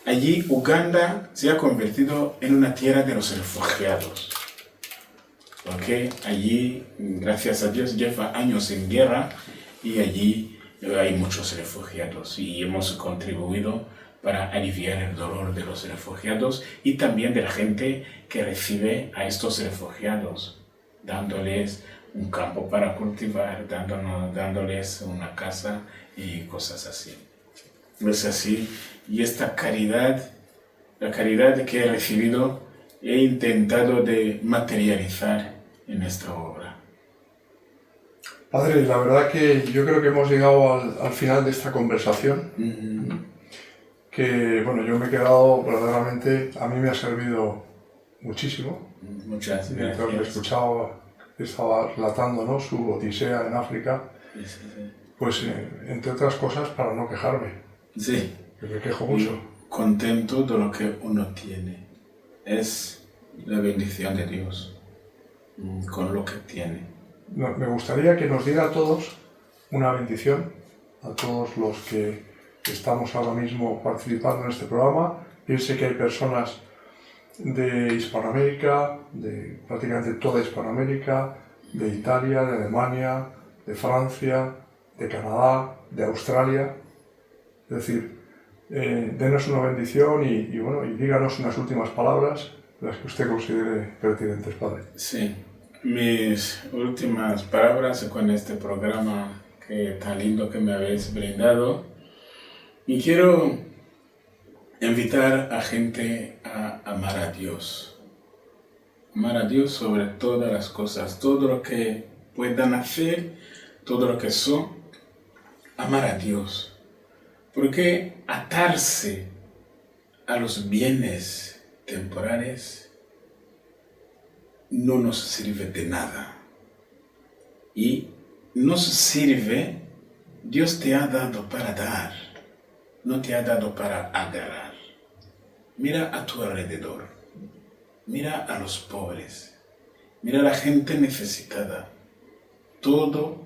allí Uganda se ha convertido en una tierra de los refugiados. Porque allí, gracias a Dios, lleva años en guerra y allí hay muchos refugiados y hemos contribuido para aliviar el dolor de los refugiados y también de la gente que recibe a estos refugiados, dándoles un campo para cultivar, dándoles una casa y cosas así. Es así, y esta caridad, la caridad que he recibido, he intentado de materializar en esta obra. Padre, la verdad que yo creo que hemos llegado al final de esta conversación. Que, bueno, yo me he quedado verdaderamente, a mí me ha servido muchísimo. Muchas gracias. Mientras lo escuchaba, estaba relatando, ¿no?, su odisea en África, pues entre otras cosas para no quejarme. Sí. Que me quejo mucho. Contento de lo que uno tiene. Es la bendición de Dios con lo que tiene. Me gustaría que nos diera a todos una bendición, a todos los que estamos ahora mismo participando en este programa. Piense que hay personas de Hispanoamérica, de prácticamente toda Hispanoamérica, de Italia, de Alemania, de Francia, de Canadá, de Australia. Es decir, denos una bendición y díganos unas últimas palabras, las que usted considere pertinentes, Padre. Sí, mis últimas palabras con este programa que tan lindo que me habéis brindado. Y quiero invitar a gente a amar a Dios. Amar a Dios sobre todas las cosas, todo lo que puedan hacer, todo lo que son. Amar a Dios. Porque atarse a los bienes temporales no nos sirve de nada. Y nos sirve, Dios te ha dado para dar. No te ha dado para agarrar. Mira a tu alrededor. Mira a los pobres. Mira a la gente necesitada. Todo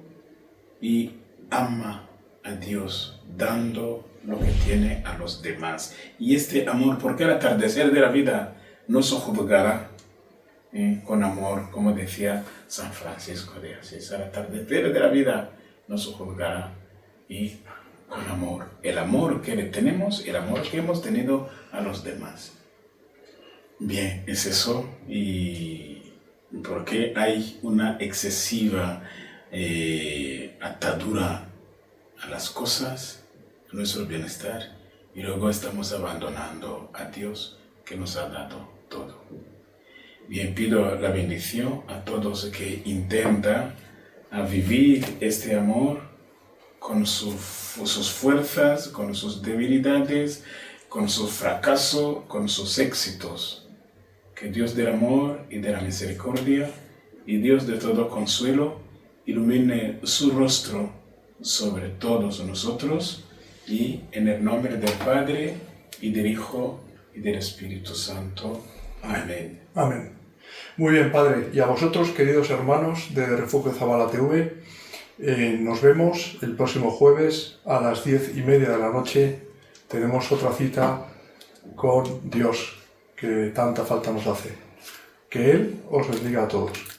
y ama a Dios dando lo que tiene a los demás. Y este amor, porque al atardecer de la vida no se juzgará con amor, como decía San Francisco de Asís. Al atardecer de la vida no se juzgará y con amor, el amor que le tenemos, el amor que hemos tenido a los demás. Bien, es eso, y porque hay una excesiva atadura a las cosas, a nuestro bienestar, y luego estamos abandonando a Dios que nos ha dado todo. Bien, pido la bendición a todos que intentan a vivir este amor con sus fuerzas, con sus debilidades, con sus fracasos, con sus éxitos. Que Dios del amor y de la misericordia y Dios de todo consuelo ilumine su rostro sobre todos nosotros y en el nombre del Padre y del Hijo y del Espíritu Santo. Amén. Amén. Muy bien, Padre. Y a vosotros, queridos hermanos de Refugio Zabala TV, nos vemos el próximo jueves a las 10:30 de la noche. Tenemos otra cita con Dios, que tanta falta nos hace. Que Él os bendiga a todos.